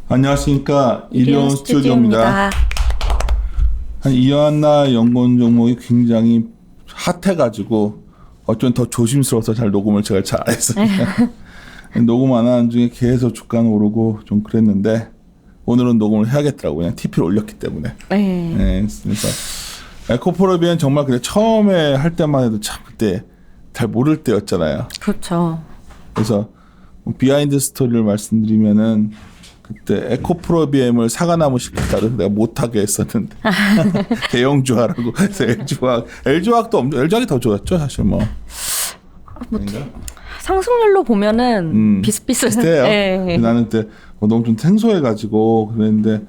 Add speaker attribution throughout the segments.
Speaker 1: 안녕하십니까. 일용 스튜디오입니다. 이완나 연구원 종목이 굉장히 핫해가지고 어쩌면 더 조심스러워서 잘 녹음을 제가 잘 안 했습니다. 녹음 안 하는 중에 계속 주가는 오르고 좀 그랬는데 오늘은 녹음을 해야겠더라고요. 그냥 TP를 올렸기 때문에. 네, 그래서 에코프로비엔 정말 그냥 처음에 할 때만 해도 참 그때 잘 모를 때였잖아요.
Speaker 2: 그렇죠.
Speaker 1: 그래서 비하인드 스토리를 말씀드리면은 그때 에코프로비엠을 사과나무 시켰다고 내가 못하게 했었는데 대형주화라고 해서 LG화학이 더 좋았죠 사실 뭐
Speaker 2: 상승률로 보면은
Speaker 1: 비슷해요.
Speaker 2: 네.
Speaker 1: 나는 그때 너무 좀 생소해가지고 그랬는데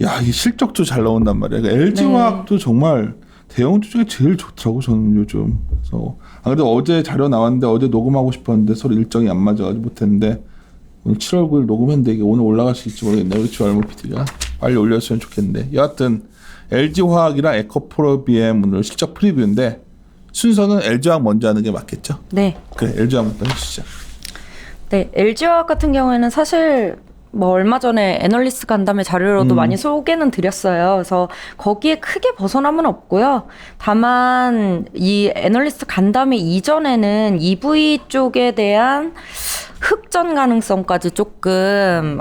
Speaker 1: 야 이게 실적도 잘 나온단 말이야. 그러니까 LG화학도 정말 대형주 중에 제일 좋더라고 저는 요즘. 그래서 그래도 어제 자료 나왔는데 어제 녹음하고 싶었는데 서로 일정이 안 맞아가지고 못했는데. 오늘 7월 9일 녹음했는데 이게 오늘 올라갈 수 있을지 모르겠네. 우리 주알모 PD가 빨리 올렸으면 좋겠는데 여하튼 LG화학이랑 에코프로비엠 오늘 실적 프리뷰인데 순서는 LG화학 먼저 하는 게 맞겠죠?
Speaker 2: 네.
Speaker 1: 그래 LG화학부터 해주시죠.
Speaker 2: 네, LG화학 같은 경우에는 사실 뭐 얼마 전에 애널리스트 간담회 자료로도 많이 소개는 드렸어요. 그래서 거기에 크게 벗어남은 없고요. 다만 이 애널리스트 간담회 이전에는 EV 쪽에 대한 흑전 가능성까지 조금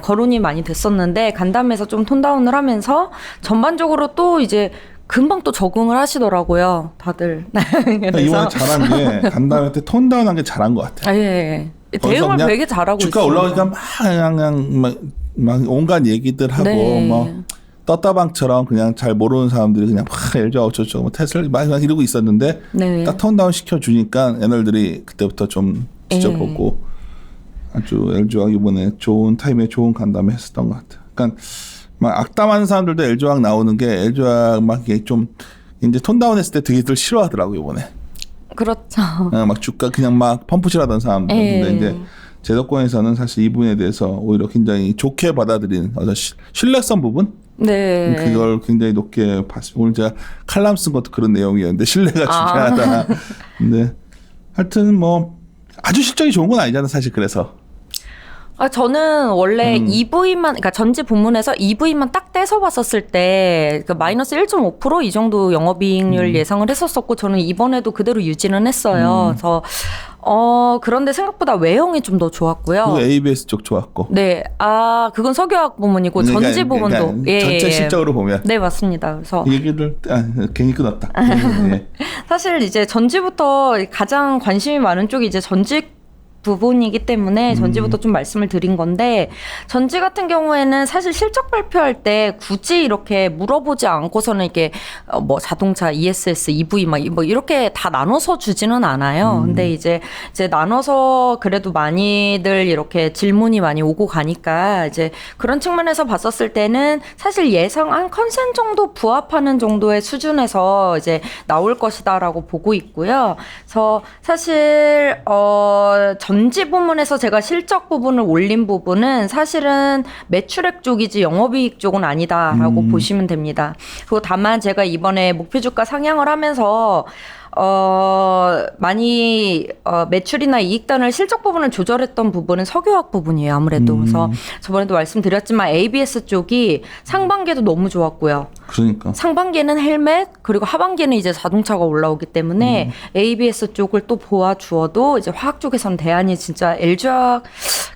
Speaker 2: 거론이 많이 됐었는데 간담회에서 좀 톤다운을 하면서 전반적으로 또 이제 금방 또 적응을 하시더라고요, 다들.
Speaker 1: 그래서 이번에 잘한 게 간담회 때 톤다운한 게 잘한 것 같아요.
Speaker 2: 예. 대응을 되게 잘하고 있어요.
Speaker 1: 주가 올라오니까 막 온갖 얘기들 하고
Speaker 2: 네.
Speaker 1: 뭐 떴다방처럼 그냥 잘 모르는 사람들이 그냥 막 LG화 어쩌고 뭐 테슬라 막 이러고 있었는데
Speaker 2: 네.
Speaker 1: 딱 톤다운 시켜주니까 애널들이 그때부터 좀 지져보고 아주 LG화학 이번에 좋은 타임에 좋은 간담회 했었던 것 같아요. 그러니까 막 악담하는 사람들도 LG화학 나오는 게 LG화학 막 이게 좀 이제 톤다운했을 때 되게들 싫어하더라고 이번에.
Speaker 2: 그렇죠.
Speaker 1: 막 주가 그냥 막 펌프질하던 사람들. 근데 이제 제도권에서는 사실 이 부분에 대해서 오히려 굉장히 좋게 받아들이는 어떤 신뢰성 부분.
Speaker 2: 네.
Speaker 1: 그걸 굉장히 높게 봤습니다. 오늘 제가 칼럼 쓴 것도 그런 내용이었는데 신뢰가 중요하다. 근데 하여튼 뭐 아주 실적이 좋은 건 아니잖아 사실 그래서.
Speaker 2: 저는 원래 EV만, 그러니까 전지 부문에서 EV만 딱 떼서 봤었을 때, 그 마이너스 1.5% 이 정도 영업이익률 예상을 했었었고, 저는 이번에도 그대로 유지는 했어요. 그래서, 그런데 생각보다 외형이 좀 더 좋았고요.
Speaker 1: 그 ABS 쪽 좋았고.
Speaker 2: 네. 그건 석유화학 부문이고, 전지 부문도.
Speaker 1: 전체 실적으로 보면.
Speaker 2: 네, 맞습니다. 그래서.
Speaker 1: 얘기를, 괜히 끊었다. 네.
Speaker 2: 사실 이제 전지부터 가장 관심이 많은 쪽이 이제 전지 부분이기 때문에 전지부터 좀 말씀을 드린 건데 전지 같은 경우에는 사실 실적 발표할 때 굳이 이렇게 물어보지 않고서는 이게 뭐 자동차, ESS, EV 막 뭐 이렇게 다 나눠서 주지는 않아요. 근데 이제 나눠서 그래도 많이들 이렇게 질문이 많이 오고 가니까 이제 그런 측면에서 봤었을 때는 사실 예상 한 컨센 정도 부합하는 정도의 수준에서 이제 나올 것이다라고 보고 있고요. 그래서 사실 전지 부문에서 제가 실적 부분을 올린 부분은 사실은 매출액 쪽이지 영업이익 쪽은 아니다라고 보시면 됩니다. 그리고 다만 제가 이번에 목표주가 상향을 하면서 많이 매출이나 이익단을 실적 부분을 조절했던 부분은 석유화학 부분이에요. 아무래도. 그래서 저번에도 말씀드렸지만 ABS 쪽이 상반기에도 너무 좋았고요.
Speaker 1: 그러니까.
Speaker 2: 상반기에는 헬멧 그리고 하반기에는 이제 자동차가 올라오기 때문에 ABS 쪽을 또 보아주어도 이제 화학 쪽에서는 대안이 진짜 LG화학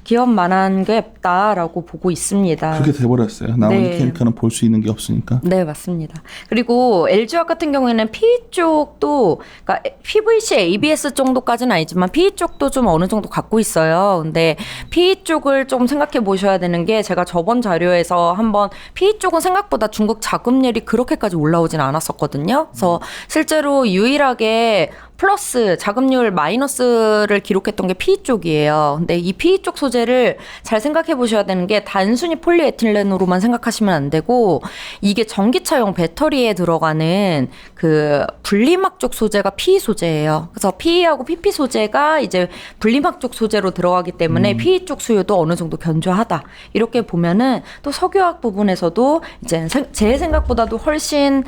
Speaker 2: 기업만한 게 없다라고 보고 있습니다.
Speaker 1: 그렇게 돼버렸어요. 나머지 케미칼은 볼 수 있는 게 없으니까.
Speaker 2: 네, 맞습니다. 그리고 LG화학 같은 경우에는 PE 쪽도 그러니까 PVC, ABS 정도까지는 아니지만 PE 쪽도 좀 어느 정도 갖고 있어요. 근데 PE 쪽을 좀 생각해 보셔야 되는 게 제가 저번 자료에서 한번 PE 쪽은 생각보다 중국 자금률이 그렇게까지 올라오진 않았었거든요. 그래서 실제로 유일하게 플러스 자금률 마이너스를 기록했던 게 PE 쪽이에요. 근데 이 PE 쪽 소재를 잘 생각해 보셔야 되는 게 단순히 폴리에틸렌으로만 생각하시면 안 되고 이게 전기차용 배터리에 들어가는 그 분리막 쪽 소재가 PE 소재예요. 그래서 PE하고 PP 소재가 이제 분리막 쪽 소재로 들어가기 때문에 PE 쪽 수요도 어느 정도 견조하다. 이렇게 보면은 또 석유화학 부분에서도 이제 제 생각보다도 훨씬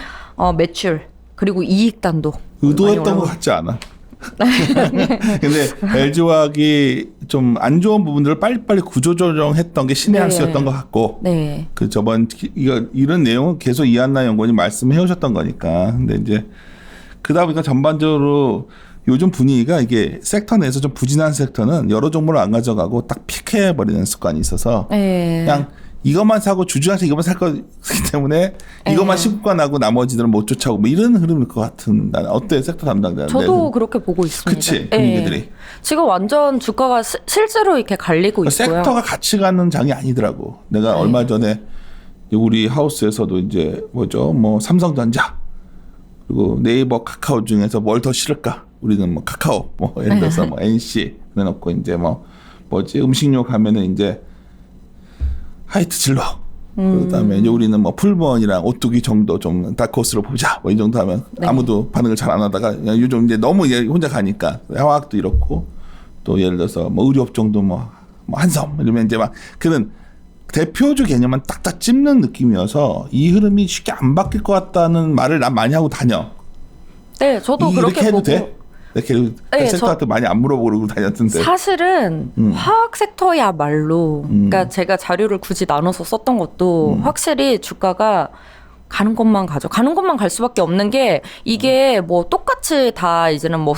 Speaker 2: 매출 그리고 이익단도
Speaker 1: 의도했던 것 같지 않아. 근데 LG화학이 좀 안 좋은 부분들을 빨리빨리 구조조정했던 게 신의 한
Speaker 2: 네.
Speaker 1: 수였던 것 같고
Speaker 2: 네.
Speaker 1: 그 저번 이런 내용은 계속 이한나 연구원이 말씀해 오셨던 거니까. 근데 이제 그러다 보니까 전반적으로 요즘 분위기가 이게 섹터 내에서 좀 부진한 섹터는 여러 종목을 안 가져가고 딱 픽해 버리는 습관이 있어서
Speaker 2: 네.
Speaker 1: 그냥 이것만 사고 주주한테 이것만 살 거기 때문에 이것만 시급관하고 나머지들은 못 쫓아오고 뭐 이런 흐름일 것 같은. 나는 어때 섹터 담당자인데?
Speaker 2: 저도 그렇게 보고 있습니다.
Speaker 1: 그치
Speaker 2: 네.
Speaker 1: 분위기들이.
Speaker 2: 지금 완전 주가가 실제로 이렇게 갈리고 있고요.
Speaker 1: 섹터가 같이 가는 장이 아니더라고. 내가
Speaker 2: 네.
Speaker 1: 얼마 전에 우리 하우스에서도 이제 뭐죠, 뭐 삼성전자 그리고 네이버 카카오 중에서 뭘 더 싫을까? 우리는 뭐 카카오, 뭐 예를 들어서 뭐 NC 그래놓고 이제 뭐 뭐지 음식료 가면은 이제 하이트 질러. 그다음에 이제 우리는 뭐 풀번이랑 오뚜기 정도 좀 다크호스로 보자. 뭐 이 정도 하면
Speaker 2: 네.
Speaker 1: 아무도 반응을 잘 안 하다가 요즘 이제 너무 이제 혼자 가니까 화학도 이렇고 또 예를 들어서 뭐 의료업종도 뭐 한섬 이러면 이제 막 그런 대표주 개념만 딱딱 찝는 느낌이어서 이 흐름이 쉽게 안 바뀔 것 같다는 말을 난 많이 하고 다녀.
Speaker 2: 네, 저도
Speaker 1: 이렇게
Speaker 2: 그렇게
Speaker 1: 해도
Speaker 2: 보고.
Speaker 1: 돼? 이렇게
Speaker 2: 네,
Speaker 1: 섹터한테 많이 안 물어보고 그러고 다녔던데.
Speaker 2: 사실은 화학 섹터야말로 그러니까 제가 자료를 굳이 나눠서 썼던 것도 확실히 주가가 가는 것만 가죠. 가는 것만 갈 수밖에 없는 게 이게 뭐 똑같이 다 이제는 뭐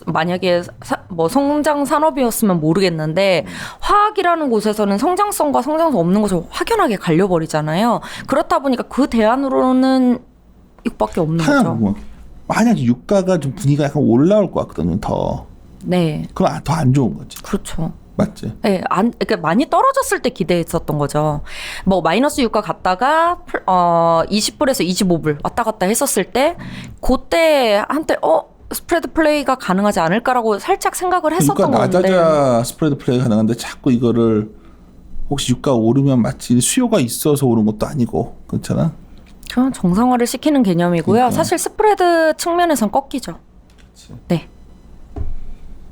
Speaker 2: 만약에 뭐 성장 산업이었으면 모르겠는데 화학이라는 곳에서는 성장성과 성장성 없는 것을 확연하게 갈려버리잖아요. 그렇다 보니까 그 대안으로는 이밖에 없는
Speaker 1: 하나
Speaker 2: 거죠.
Speaker 1: 보면 만약에 유가가 좀 분위기가 약간 올라올 것 같거든요. 더.
Speaker 2: 네,
Speaker 1: 그럼 더 안 좋은 거지.
Speaker 2: 그렇죠.
Speaker 1: 맞지?
Speaker 2: 네, 그러니까 많이 떨어졌을 때 기대했었던 거죠. 뭐 마이너스 유가 갔다가 20불에서 25불 왔다 갔다 했었을 때 그때 한때 스프레드 플레이가 가능하지 않을까라고 살짝 생각을 했었던
Speaker 1: 유가
Speaker 2: 건데.
Speaker 1: 낮아야 스프레드 플레이 가능한데 자꾸 이거를 혹시 유가 오르면 마치 수요가 있어서 오른 것도 아니고 그렇잖아.
Speaker 2: 그건 정상화를 시키는 개념이고요.
Speaker 1: 그러니까.
Speaker 2: 사실 스프레드 측면에선 꺾이죠. 네.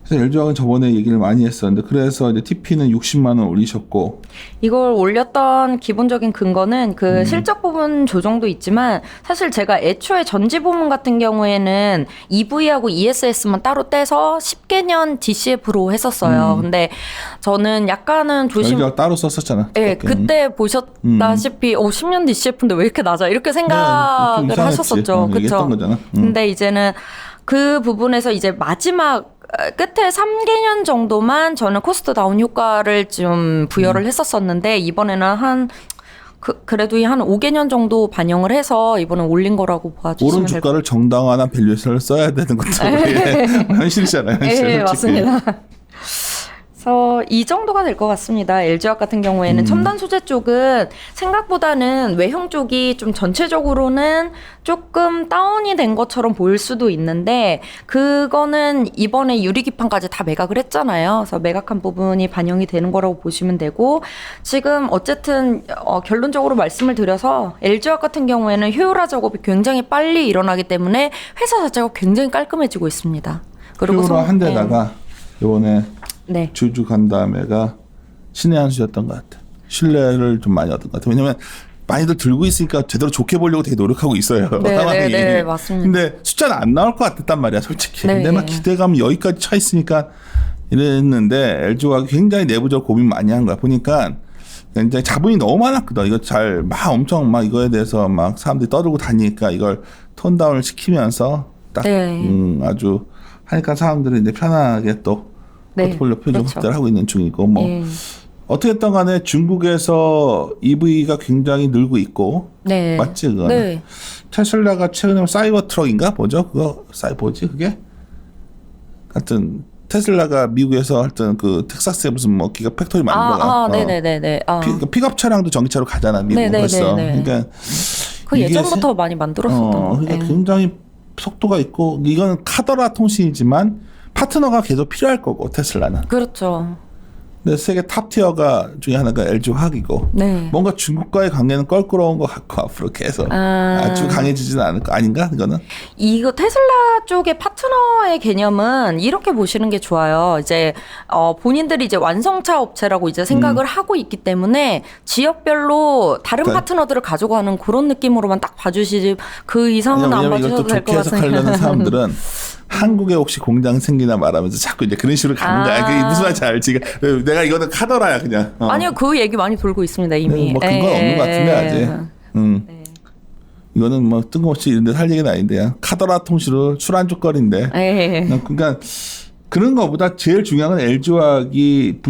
Speaker 1: 그래서 LG화학은 저번에 얘기를 많이 했었는데 그래서 이제 TP는 60만 원 올리셨고
Speaker 2: 이걸 올렸던 기본적인 근거는 그 실적 부분 조정도 있지만 사실 제가 애초에 전지 부문 같은 경우에는 EV하고 ESS만 따로 떼서 10개년 DCF로 했었어요. 근데 저는 약간은
Speaker 1: LG화학 따로 썼었잖아.
Speaker 2: 네, 그때 보셨다시피 10년 DCF인데 왜 이렇게 낮아? 이렇게 생각을
Speaker 1: 좀
Speaker 2: 하셨었죠.
Speaker 1: 얘기했던
Speaker 2: 그렇죠.
Speaker 1: 거잖아.
Speaker 2: 근데 이제는 그 부분에서 이제 마지막 끝에 3개년 정도만 저는 코스트 다운 효과를 좀 부여를 했었었는데 이번에는 그래도 한 5개년 정도 반영을 해서 이번에 올린 거라고 봐주시면
Speaker 1: 오른
Speaker 2: 될
Speaker 1: 주가를 정당화한 밸류에이션을 써야 되는 것도 현실이잖아요.
Speaker 2: 네,
Speaker 1: 현실, 솔직히.
Speaker 2: 맞습니다. 그래서 이 정도가 될 것 같습니다. LG화학 같은 경우에는 첨단 소재 쪽은 생각보다는 외형 쪽이 좀 전체적으로는 조금 다운이 된 것처럼 보일 수도 있는데 그거는 이번에 유리기판까지 다 매각을 했잖아요. 그래서 매각한 부분이 반영이 되는 거라고 보시면 되고 지금 어쨌든 결론적으로 말씀을 드려서 LG화학 같은 경우에는 효율화 작업이 굉장히 빨리 일어나기 때문에 회사 자체가 굉장히 깔끔해지고 있습니다. 그리고
Speaker 1: 효율화 한 데다가 이번에
Speaker 2: 네.
Speaker 1: 주주 간담회가 신의 한 수였던 것 같아. 신뢰를 좀 많이 얻은 것 같아. 왜냐면 많이들 들고 있으니까 제대로 좋게 보려고 되게 노력하고 있어요.
Speaker 2: 네,
Speaker 1: 상황이.
Speaker 2: 네, 맞습니다.
Speaker 1: 근데 숫자는 안 나올 것 같았단 말이야, 솔직히.
Speaker 2: 네.
Speaker 1: 근데 막 기대감이 여기까지 차 있으니까 이랬는데 LG화학이 굉장히 내부적으로 고민 많이 한 거야. 보니까 굉장히 자본이 너무 많았거든. 이거 막 엄청 막 이거에 대해서 막 사람들이 떠들고 다니니까 이걸 톤다운을 시키면서 딱
Speaker 2: 네.
Speaker 1: 아주 하니까 사람들이 이제 편하게 또
Speaker 2: 네,
Speaker 1: 포트폴리오 표준
Speaker 2: 그렇죠.
Speaker 1: 확대를 하고 있는 중이고 뭐
Speaker 2: 네.
Speaker 1: 어떻게 됐든 간에 중국에서 EV가 굉장히 늘고 있고
Speaker 2: 네.
Speaker 1: 맞지 그거는
Speaker 2: 네.
Speaker 1: 테슬라가 최근에 사이버 트럭인가 뭐죠 그거 뭐지 그게 하여튼 테슬라가 미국에서 하여튼 그 텍사스에 무슨 뭐 기가 팩토리 만들어가
Speaker 2: 네네네네.
Speaker 1: 픽업 차량도 전기차로 가잖아 미국
Speaker 2: 네네네네.
Speaker 1: 벌써 그러니까
Speaker 2: 그
Speaker 1: 이게
Speaker 2: 예전부터 많이 만들었었던 거.
Speaker 1: 그러니까
Speaker 2: 네.
Speaker 1: 굉장히 속도가 있고 이건 카더라 통신이지만 파트너가 계속 필요할 거고 테슬라는
Speaker 2: 그렇죠.
Speaker 1: 근데 세계 탑 티어가 중에 하나가 LG 화학이고
Speaker 2: 네.
Speaker 1: 뭔가 중국과의 관계는 껄끄러운 것 같고 앞으로 계속 아주 강해지지는 않을 거 아닌가 이거는?
Speaker 2: 이거 테슬라 쪽의 파트너의 개념은 이렇게 보시는 게 좋아요. 이제 본인들이 이제 완성차 업체라고 이제 생각을 하고 있기 때문에 지역별로 다른 파트너들을 가져가는 그런 느낌으로만 딱 봐주시지 그 이상은 안
Speaker 1: 왜냐면
Speaker 2: 봐주셔도
Speaker 1: 이것도
Speaker 2: 될 것
Speaker 1: 좋게 해석하려는
Speaker 2: 같으니까.
Speaker 1: 사람들은 한국에 혹시 공장 생기나 말하면서 자꾸 이제 그런 식으로 가는 거야. 그게 무슨 말인지 알지? 내가 이거는 카더라야 그냥.
Speaker 2: 아니요, 그 얘기 많이 돌고 있습니다 이미.
Speaker 1: 뭐 근건 없는 것 같은데 아직.
Speaker 2: 네.
Speaker 1: 이거는 뭐 뜬금없이 이런데 할 얘기는 아닌데요. 카더라 통시로 술안주거리인데. 그러니까 그런 거보다 제일 중요한 건 LG화학이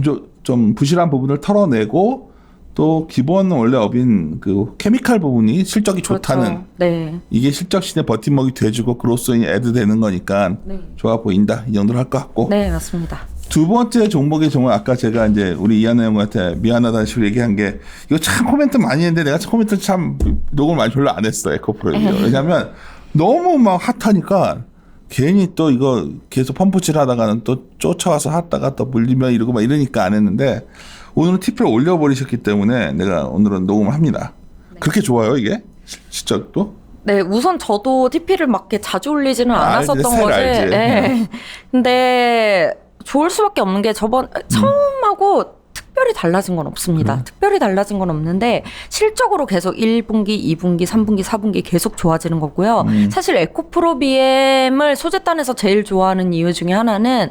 Speaker 1: 좀 부실한 부분을 털어내고 또 기본 원래 업인 그 케미칼 부분이 실적이
Speaker 2: 그렇죠.
Speaker 1: 좋다는
Speaker 2: 네.
Speaker 1: 이게 실적신의 버팀목이 돼주고 그로스인이 애드되는 거니까
Speaker 2: 네.
Speaker 1: 좋아 보인다 이 정도로 할 것 같고.
Speaker 2: 네, 맞습니다.
Speaker 1: 두 번째 종목이 정말 아까 제가 이제 우리 이한나 형한테 미안하다는 식으로 얘기한 게 이거 참 코멘트 많이 했는데 내가 코멘트 참 녹음을 많이 별로 안 했어 에코프로이요. 왜냐하면 너무 막 핫하니까 괜히 또 이거 계속 펌프질 하다가는 또 쫓아와서 하다가 또 물리면 이러고 막 이러니까 안 했는데 오늘은 TP를 올려버리셨기 때문에 내가 오늘은 녹음을 합니다. 그렇게 좋아요 이게 실적도?
Speaker 2: 네, 우선 저도 TP를 막 이렇게 자주 올리지는 않았었던
Speaker 1: 알지,
Speaker 2: 거지.
Speaker 1: 알지.
Speaker 2: 네. 근데 좋을 수밖에 없는 게 처음하고 특별히 달라진 건 없습니다. 특별히 달라진 건 없는데 실적으로 계속 1분기, 2분기, 3분기, 4분기 계속 좋아지는 거고요. 사실 에코프로비엠을 소재단에서 제일 좋아하는 이유 중에 하나는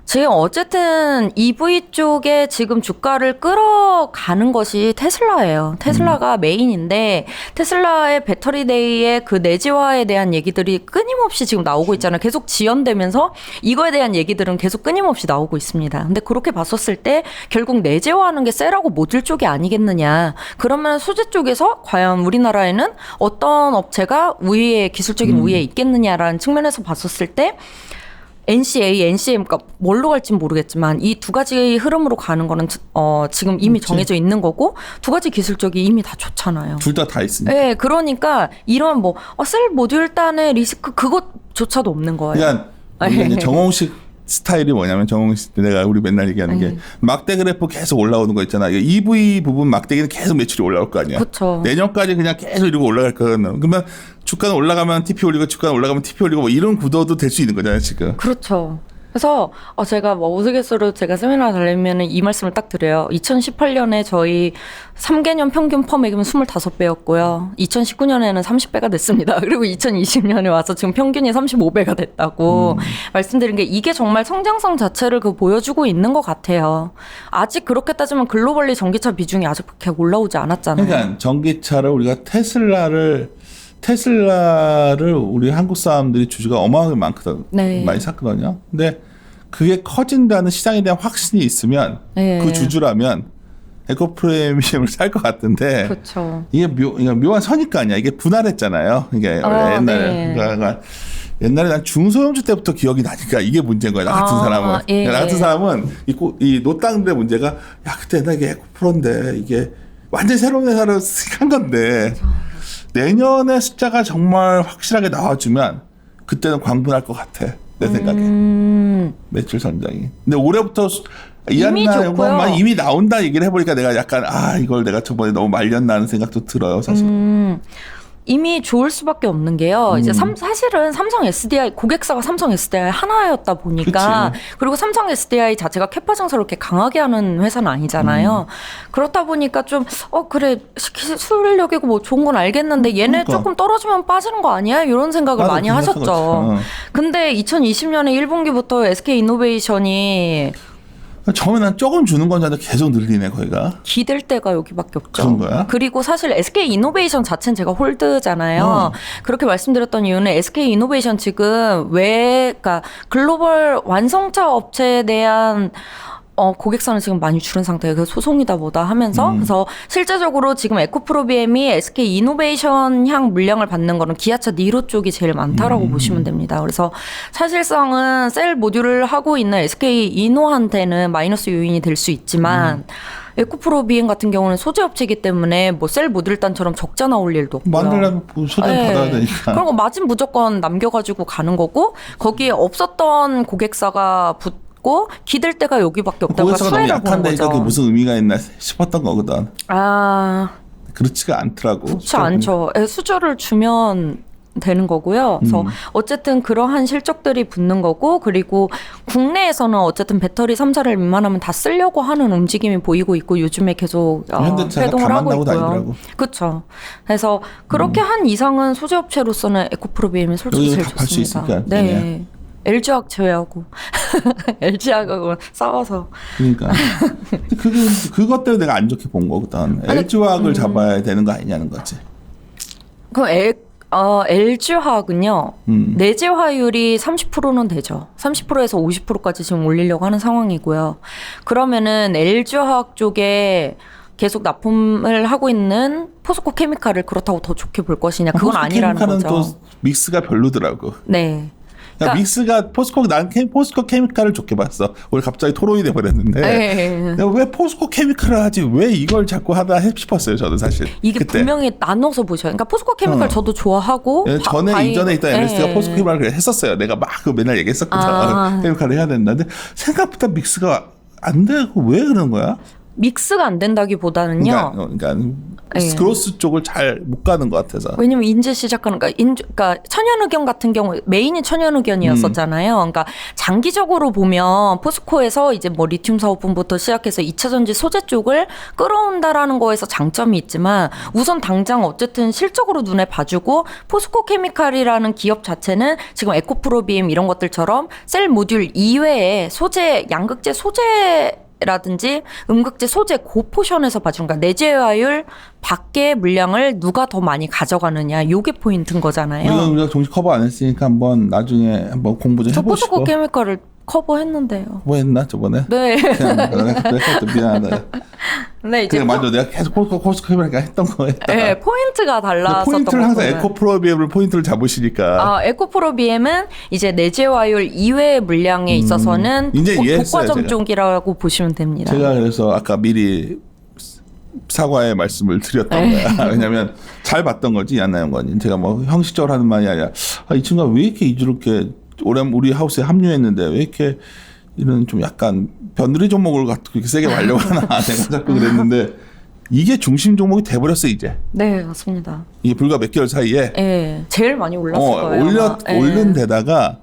Speaker 2: 지금 어쨌든 EV 쪽에 지금 주가를 끌어가는 것이 테슬라예요. 테슬라가 메인인데 테슬라의 배터리데이의 그 내재화에 대한 얘기들이 끊임없이 지금 나오고 있잖아요. 계속 지연되면서 이거에 대한 얘기들은 계속 끊임없이 나오고 있습니다. 근데 그렇게 봤었을 때 결국 내재화하는 게 셀하고 모듈 쪽이 아니겠느냐. 그러면 소재 쪽에서 과연 우리나라에는 어떤 업체가 기술적인 우위에 있겠느냐라는 측면에서 봤었을 때 NCA, NCM, 그러니까 뭘로 갈지는 모르겠지만 이 두 가지 흐름으로 가는 거는 지금 이미 정해져 있는 거고 두 가지 기술적이 이미 다 좋잖아요.
Speaker 1: 둘 다 있으니까.
Speaker 2: 네, 그러니까 이런 셀 모듈 단의 리스크 그것조차도 없는 거예요.
Speaker 1: 그러니까 우리가 이제 정홍식 스타일이 뭐냐면 정홍식 내가 우리 맨날 얘기하는 게 막대 그래프 계속 올라오는 거 있잖아. EV 부분 막대기는 계속 매출이 올라올 거 아니야.
Speaker 2: 그쵸.
Speaker 1: 내년까지 그냥 계속 이러고 올라갈 거는. 그러면 주가는 올라가면 TP 올리고 주가는 올라가면 TP 올리고 뭐 이런 구도도 될 수 있는 거잖아요 지금.
Speaker 2: 그렇죠. 그래서 제가 우스갯소리로 제가 세미나 달리면 이 말씀을 딱 드려요. 2018년에 저희 3개년 평균 펌액은 25배였고요. 2019년에는 30배가 됐습니다. 그리고 2020년에 와서 지금 평균이 35배가 됐다고 말씀드린 게 이게 정말 성장성 자체를 보여주고 있는 것 같아요. 아직 그렇게 따지면 글로벌리 전기차 비중이 아직 그렇게 올라오지 않았잖아요.
Speaker 1: 그러니까 전기차를 우리가 테슬라를 우리 한국 사람들이 주주가 어마어마하게 많거든.
Speaker 2: 네.
Speaker 1: 많이 샀거든요. 근데 그게 커진다는 시장에 대한 확신이 있으면
Speaker 2: 네.
Speaker 1: 그 주주라면 에코프리미엄을 살 것 같은데
Speaker 2: 그렇죠.
Speaker 1: 이게 묘한 선입관 아니야. 이게 분할했잖아요. 이게 옛날에.
Speaker 2: 네.
Speaker 1: 그러니까 옛날에 난 중소형주 때부터 기억이 나니까 이게 문제인 거야. 나 같은 사람은.
Speaker 2: 예.
Speaker 1: 나 같은 사람은 이 노땅들의 문제가 야 그때 나 이게 에코프로인데 이게 완전 새로운 회사를 한 건데 내년에 숫자가 정말 확실하게 나와주면 그때는 광분할 것 같아. 내 생각에. 매출 성장이. 근데 올해부터 이한나 연구원만 이미 나온다 얘기를 해보니까 내가 약간 이걸 내가 저번에 너무 말렸나 하는 생각도 들어요. 사실.
Speaker 2: 이미 좋을 수밖에 없는 게요. 이제 사실은 삼성 SDI 고객사가 삼성 SDI 하나였다 보니까 그리고 삼성 SDI 자체가 캐파 증설을 이렇게 강하게 하는 회사는 아니잖아요. 그렇다 보니까 좀 그래 수율력이고 뭐 좋은 건 알겠는데 얘네 조금 떨어지면 빠지는 거 아니야? 이런 생각을 많이 하셨죠. 근데 2020년에 1분기부터 SK 이노베이션이
Speaker 1: 처음에 난 조금 주는 건 줄 알았는데 계속 늘리네 거기가.
Speaker 2: 기댈 데가 여기밖에 없죠.
Speaker 1: 그런 거야?
Speaker 2: 그리고 사실 SK 이노베이션 자체는 제가 홀드잖아요. 그렇게 말씀드렸던 이유는 SK 이노베이션 지금 그러니까 글로벌 완성차 업체에 대한 고객사는 지금 많이 줄은 상태예요. 그래서 소송이다 뭐다 하면서 그래서 실제적으로 지금 에코프로비엠이 SK 이노베이션 향 물량을 받는 거는 기아차 니로 쪽이 제일 많다라고 보시면 됩니다. 그래서 사실상은 셀 모듈을 하고 있는 SK 이노한테는 마이너스 요인이 될 수 있지만 에코프로비엠 같은 경우는 소재 업체이기 때문에 뭐 셀 모듈단처럼 적자 나올 일도 없고요.
Speaker 1: 만들려면 소재 받아야 되니까.
Speaker 2: 그런 거 마진 무조건 남겨가지고 가는 거고 거기에 없었던 고객사가 받고 기댈 데가 여기밖에 없다고
Speaker 1: 고객사가 너무
Speaker 2: 수혜를 보는
Speaker 1: 약한데니까
Speaker 2: 거죠.
Speaker 1: 그게 무슨 의미가 있나 싶었던 거거든.
Speaker 2: 아,
Speaker 1: 그렇지가 않더라고.
Speaker 2: 그렇지 않죠. 수주를 주면 되는 거고요. 그래서 어쨌든 그러한 실적들이 붙는 거고, 그리고 국내에서는 어쨌든 배터리 3사를 웬만하면 다 쓰려고 하는 움직임이 보이고 있고, 요즘에 계속
Speaker 1: 현대차가
Speaker 2: 회동을 하고
Speaker 1: 감안하고
Speaker 2: 있고요.
Speaker 1: 다니더라고.
Speaker 2: 그렇죠. 그래서 그렇게 한 이상은 소재업체로서는 에코프로비엠이 솔직히
Speaker 1: 여기서
Speaker 2: 제일
Speaker 1: 다 팔 수
Speaker 2: 좋습니다.
Speaker 1: 있으니까,
Speaker 2: 네. LG화학 제외하고 LG화학하고 싸워서.
Speaker 1: 그러니까 그것 때문에 내가 안 좋게 본 거거든. LG화학을 잡아야 되는 거 아니냐는 거지.
Speaker 2: 그럼 LG화학은요, 내재화율이 30%는 되죠. 30%에서 50%까지 지금 올리려고 하는 상황이고요. 그러면은 LG화학 쪽에 계속 납품을 하고 있는 포스코 케미칼을 그렇다고 더 좋게 볼 것이냐? 그건 아니라는
Speaker 1: 케미칼은
Speaker 2: 거죠.
Speaker 1: 또 믹스가 별로더라고.
Speaker 2: 네.
Speaker 1: 그러니까 믹스가 포스코 케미칼을 좋게 봤어. 오늘 갑자기 토론이 돼 버렸는데.
Speaker 2: 네.
Speaker 1: 내가 왜 포스코 케미칼을 하지? 왜 이걸 자꾸 하다 싶었어요. 저는 사실.
Speaker 2: 이게
Speaker 1: 그때.
Speaker 2: 분명히 나눠서 보셔요. 그러니까 포스코 케미칼 저도 좋아하고
Speaker 1: 이전에 있던 MS가
Speaker 2: 네.
Speaker 1: 포스코 케미칼을 했었어요. 내가 막 그 맨날 얘기했었거든. 케미칼을 해야 된다는데 생각보다 믹스가 안 되고 왜 그런 거야?
Speaker 2: 믹스가 안 된다기보다는요.
Speaker 1: 그러니까
Speaker 2: 네.
Speaker 1: 그로스 쪽을 잘 못 가는 것 같아서.
Speaker 2: 왜냐면 이제 시작하는 그러니까 천연의견 같은 경우 메인이 천연의견이었었잖아요. 그러니까 장기적으로 보면 포스코에서 이제 뭐 리튬 사업분부터 시작해서 2차 전지 소재 쪽을 끌어온다라는 거에서 장점이 있지만 우선 당장 어쨌든 실적으로 눈에 봐주고 포스코 케미칼이라는 기업 자체는 지금 에코프로비엠 이런 것들처럼 셀 모듈 이외에 소재 양극재 소재라든지 음극재 소재 고포션에서 봐주는 거야. 내재화율 밖의 물량을 누가 더 많이 가져가느냐. 요게 포인트인 거잖아요.
Speaker 1: 우리가 정식 커버 안 했으니까 나중에 한번 공부 좀
Speaker 2: 저
Speaker 1: 해보시고.
Speaker 2: 포스코 케미칼을 커버했는데요.
Speaker 1: 뭐 했나 저번에?
Speaker 2: 네.
Speaker 1: 그래서 미안하다.
Speaker 2: 네, 이제
Speaker 1: 그래 맞아. 내가 계속 포스코 케미칼 했던 거였다.
Speaker 2: 네, 포인트가 달랐었던
Speaker 1: 포인트를 항상
Speaker 2: 거는.
Speaker 1: 에코프로비엠을 포인트를 잡으시니까.
Speaker 2: 에코프로비엠은 이제 내재화율 이외의 물량에 있어서는
Speaker 1: 이제 이해했어요,
Speaker 2: 독과점
Speaker 1: 제가.
Speaker 2: 쪽이라고 보시면 됩니다.
Speaker 1: 제가 그래서 아까 미리 사과의 말씀을 드렸던 거야. 왜냐면 잘 봤던 거지 이안나영관님. 제가 뭐 형식적으로 하는 말이 아니라 이 친구가 왜 이렇게 이렇게 우리 하우스에 합류했는데 왜 이렇게 이런 좀 약간 변두리 종목을 갖고 그렇게 세게 가려고 하나 내가 자꾸 그랬는데 이게 중심 종목이 돼버렸어 이제.
Speaker 2: 네, 맞습니다.
Speaker 1: 이게 불과 몇 개월 사이에
Speaker 2: 네, 제일 많이 올랐을 거예요.
Speaker 1: 오른 데다가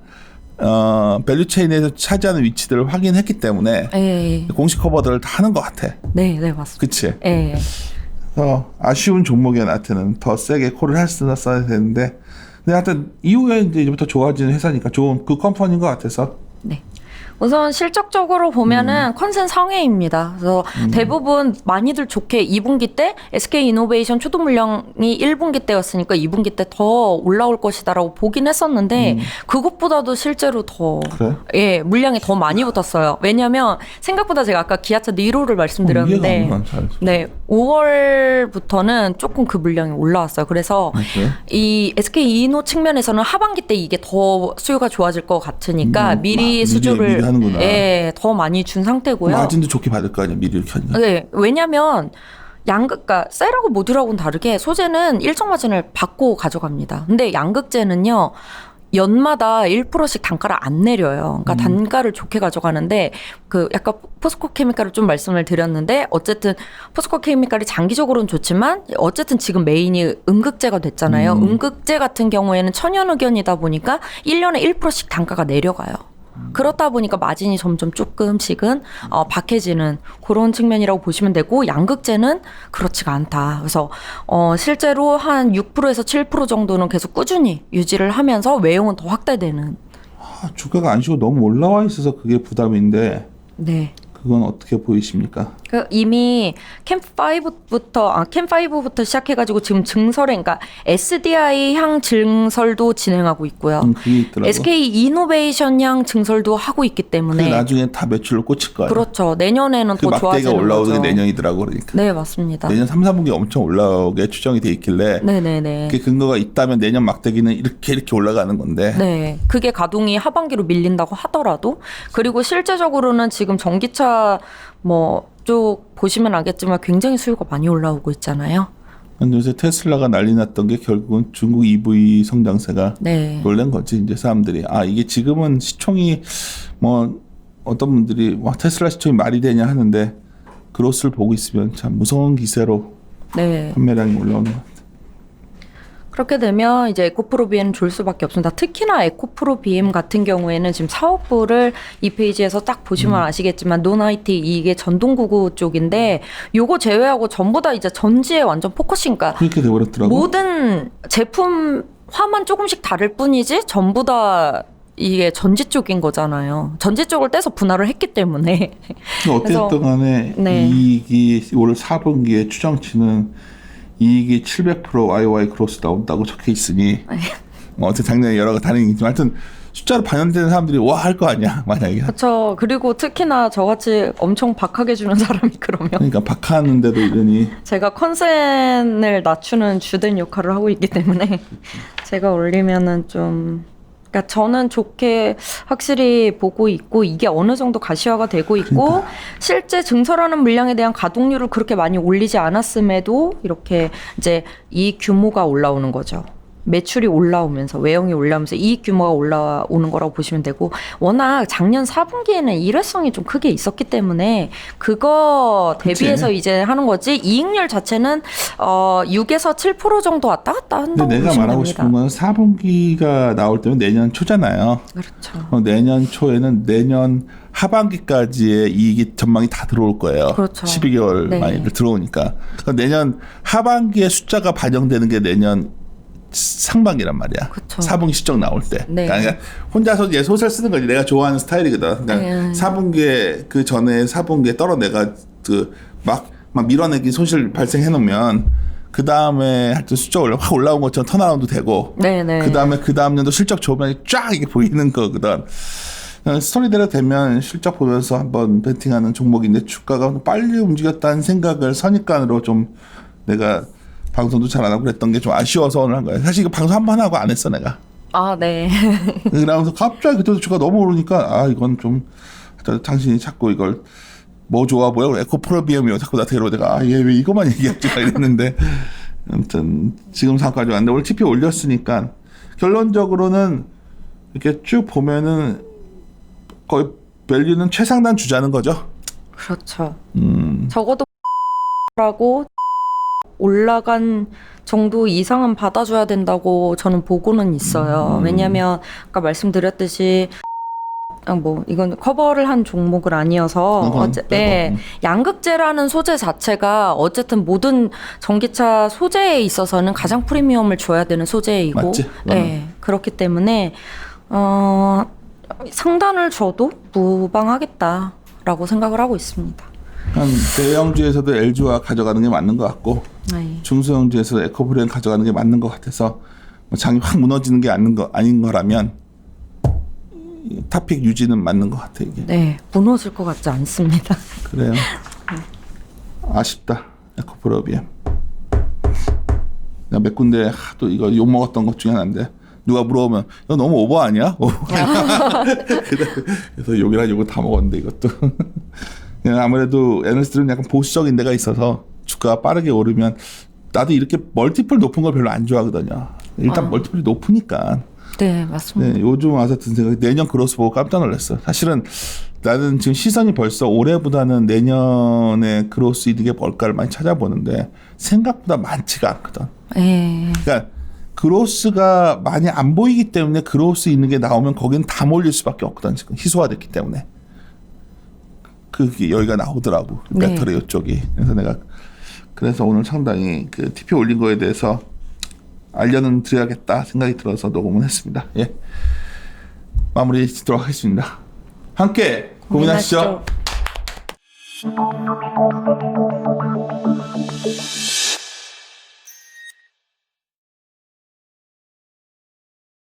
Speaker 1: 밸류체인에서 차지하는 위치들을 확인했기 때문에
Speaker 2: 네,
Speaker 1: 공식 커버들을 다 하는 것 같아.
Speaker 2: 네, 네, 맞습니다.
Speaker 1: 그치?
Speaker 2: 네.
Speaker 1: 아쉬운 종목에 나한테는 더 세게 콜을 했어야 되는데 근데 하여튼 이후에 이제부터 좋아지는 회사니까 좋은 그 컴퍼니인 것 같아서.
Speaker 2: 네. 우선 실적적으로 보면은 컨센 상해입니다. 그래서 대부분 많이들 좋게 2분기 때 SK 이노베이션 초도 물량이 1분기 때였으니까 2분기 때 더 올라올 것이다라고 보긴 했었는데 그것보다도 실제로 더
Speaker 1: 그래?
Speaker 2: 예, 물량이 더 많이 붙었어요. 왜냐면 생각보다 제가 아까 기아차 니로를 말씀드렸는데
Speaker 1: 이해가 안 가, 잘.
Speaker 2: 네, 5월부터는 조금 그 물량이 올라왔어요. 그래서
Speaker 1: 그래?
Speaker 2: 이 SK 이노 측면에서는 하반기 때 이게 더 수요가 좋아질 것 같으니까 미리 수주를
Speaker 1: 미리 하는구나.
Speaker 2: 예, 더 많이 준 상태고요.
Speaker 1: 마진도 좋게 받을 거 아니야 미리 이렇게 하니까.
Speaker 2: 네, 왜냐면 그러니까 셀하고 모듈하고는 다르게 소재는 일정 마진을 받고 가져갑니다. 근데 양극재는요. 연마다 1%씩 단가를 안 내려요. 그러니까 단가를 좋게 가져가는데 그 약간 포스코 케미칼을 좀 말씀을 드렸는데 어쨌든 포스코 케미칼이 장기적으로는 좋지만 어쨌든 지금 메인이 음극재가 됐잖아요. 음극재 같은 경우에는 천연의견이다 보니까 1년에 1%씩 단가가 내려가요. 그렇다 보니까 마진이 점점 조금씩은 박해지는 그런 측면이라고 보시면 되고 양극재는 그렇지가 않다. 그래서 실제로 한 6%에서 7% 정도는 계속 꾸준히 유지를 하면서 외형은 더 확대되는.
Speaker 1: 주가가 안 쉬고 너무 올라와 있어서 그게 부담인데
Speaker 2: 네.
Speaker 1: 그건 어떻게 보이십니까?
Speaker 2: 이미 캠5부터 시작해가지고 지금 증설에, 그러니까 SDI 향 증설도 진행하고 있고요.
Speaker 1: 그게 있더라고.
Speaker 2: SK 이노베이션 향 증설도 하고 있기
Speaker 1: 그게
Speaker 2: 때문에.
Speaker 1: 나중에 다 매출로 꽂힐 거야.
Speaker 2: 그렇죠. 내년에는
Speaker 1: 그
Speaker 2: 더
Speaker 1: 막대가
Speaker 2: 좋아지는
Speaker 1: 올라오는
Speaker 2: 거죠.
Speaker 1: 게 내년이더라고 그러니까.
Speaker 2: 네, 맞습니다.
Speaker 1: 내년 3, 4분기 엄청 올라오게 추정이 돼 있길래
Speaker 2: 네네네.
Speaker 1: 그 근거가 있다면 내년 막대기는 이렇게 올라가는 건데.
Speaker 2: 네, 그게 가동이 하반기로 밀린다고 하더라도 그리고 실제적으로는 지금 전기차 쪽 보시면 알겠지만 굉장히 수요가 많이 올라오고 있잖아요.
Speaker 1: 근데 요새 테슬라가 난리 났던 게 결국은 중국 EV 성장세가
Speaker 2: 네.
Speaker 1: 놀란 거지 이제 사람들이 이게 지금은 시총이 어떤 분들이 와 테슬라 시총이 말이 되냐 하는데 그로스를 보고 있으면 참 무서운 기세로
Speaker 2: 네.
Speaker 1: 판매량이 올라오는 것 같아요.
Speaker 2: 그렇게 되면 이제 에코프로 BM 줄 수밖에 없습니다. 특히나 에코프로 BM 같은 경우에는 지금 사업부를 이 페이지에서 딱 보시면 아시겠지만 논IT 이게 전동구구 쪽인데 요거 제외하고 전부 다 이제 전지에 완전 포커싱. 그러니까
Speaker 1: 그렇게 돼버렸더라고.
Speaker 2: 모든 제품화만 조금씩 다를 뿐이지 전부 다 이게 전지 쪽인 거잖아요. 전지 쪽을 떼서 분할을 했기 때문에.
Speaker 1: 어쨌든 간에
Speaker 2: 네.
Speaker 1: 이익이 올 4분기에 추정치는 이익이 700% YY 크로스 나온다고 적혀 있으니 뭐 어쨌든 작년에 여러 다른 얘기 있지만 하여튼 숫자로 반영되는 사람들이 와 할 거 아니야 만약에.
Speaker 2: 그렇죠. 그리고 특히나 저같이 엄청 박하게 주는 사람이 그러면
Speaker 1: 그러니까 박하는데도 이러니
Speaker 2: 제가 컨센을 낮추는 주된 역할을 하고 있기 때문에 제가 올리면은 좀 그러니까 저는 좋게 확실히 보고 있고 이게 어느 정도 가시화가 되고 있고 실제 증설하는 물량에 대한 가동률을 그렇게 많이 올리지 않았음에도 이렇게 이제 이 규모가 올라오는 거죠. 매출이 올라오면서 외형이 올라오면서 이익 규모가 올라오는 거라고 보시면 되고 워낙 작년 4분기에는 일회성이 좀 크게 있었기 때문에 그거 대비해서
Speaker 1: 그치.
Speaker 2: 이제 하는 거지 이익률 자체는 6에서 7% 정도 왔다 갔다 한다고
Speaker 1: 근데 내가
Speaker 2: 보시면
Speaker 1: 말하고
Speaker 2: 됩니다.
Speaker 1: 싶은 건 4분기가 나올 때면 내년 초잖아요.
Speaker 2: 그렇죠.
Speaker 1: 내년 초에는 내년 하반기까지의 이익이 전망이 다 들어올 거예요.
Speaker 2: 그렇죠.
Speaker 1: 12개월
Speaker 2: 네.
Speaker 1: 많이 들어오니까. 그러니까 내년 하반기에 숫자가 반영되는 게 내년 상반기란 말이야.
Speaker 2: 그쵸.
Speaker 1: 4분기 실적 나올 때.
Speaker 2: 네.
Speaker 1: 그러니까 혼자서 얘 소설 쓰는 거지. 내가 좋아하는 스타일이거든. 그러니까
Speaker 2: 네.
Speaker 1: 4분기에 그 전에 4분기에 떨어내가 그 막 밀어내기 손실 발생해 놓으면 그 다음에 하여튼 수적 확 올라온 것처럼 턴아웃도 되고.
Speaker 2: 네네.
Speaker 1: 그 다음에 그 다음 년도 실적 좋으면 쫙 이게 보이는 거거든. 스토리대로 되면 실적 보면서 한번 베팅하는 종목인데 주가가 빨리 움직였다는 생각을 선입관으로 좀 내가 방송도 잘 안 하고 그랬던 게 좀 아쉬워서 오늘 한 거야. 사실 이거 방송 한 번 하고 안 했어 내가.
Speaker 2: 아, 네.
Speaker 1: 그러면서 갑자기 그때도 주가 너무 오르니까 아 이건 좀 당신이 자꾸 이걸 뭐 좋아 보여? 에코프로비엠이요. 자꾸 나한테 이러고 내가 얘 왜 이거만 얘기했지? 이랬는데 아무튼 지금 상까지 왔는데 오늘 TP 올렸으니까 결론적으로는 이렇게 쭉 보면은 거의 밸류는 최상단 주자는 거죠.
Speaker 2: 그렇죠. 적어도 라고 올라간 정도 이상은 받아줘야 된다고 저는 보고는 있어요. 왜냐하면 아까 말씀드렸듯이 뭐 이건 커버를 한 종목은 아니어서 네, 양극재라는 소재 자체가 어쨌든 모든 전기차 소재에 있어서는 가장 프리미엄을 줘야 되는 소재이고,
Speaker 1: 맞지?
Speaker 2: 네, 그렇기 때문에 상단을 줘도 무방하겠다라고 생각을 하고 있습니다.
Speaker 1: 한 대형주에서도 LG와 가져가는 게 맞는 것 같고
Speaker 2: 네.
Speaker 1: 중소형주에서 에코프로비엠 가져가는 게 맞는 것 같아서 장이 확 무너지는 게 아닌 거라면 탑픽 유지는 맞는 것 같아 이게.
Speaker 2: 네, 무너질 것 같지 않습니다.
Speaker 1: 그래요. 아쉽다 에코프로비엠. 내가 몇 군데 하도 이거 욕 먹었던 것 중에 하나인데 누가 물어보면 이거 너무 오버 아니야? 오버 아니야? 그래서 욕이라 욕을 다 먹었는데 이것도. 아무래도 애널리스트는 약간 보수적인 데가 있어서 주가가 빠르게 오르면 나도 이렇게 멀티플 높은 걸 별로 안 좋아하거든요. 일단 멀티플이 높으니까.
Speaker 2: 네, 맞습니다.
Speaker 1: 네, 요즘 와서 든 생각이 내년 그로스 보고 깜짝 놀랐어요. 사실은 나는 지금 시선이 벌써 올해보다는 내년에 그로스 이득이 뭘까를 많이 찾아보는데 생각보다 많지가 않거든.
Speaker 2: 네.
Speaker 1: 그러니까 그로스가 많이 안 보이기 때문에 그로스 있는 게 나오면 거기는 다 몰릴 수밖에 없거든. 지금 희소화됐기 때문에. 그게 여기가 나오더라고.
Speaker 2: 네.
Speaker 1: 배터리 이쪽이. 그래서 오늘 상당히 그 TP 올린 거에 대해서 알려는 드려야겠다 생각이 들어서 녹음을 했습니다. 예. 마무리 짓도록 하겠습니다. 함께 고민하시죠.
Speaker 2: 고민하시죠.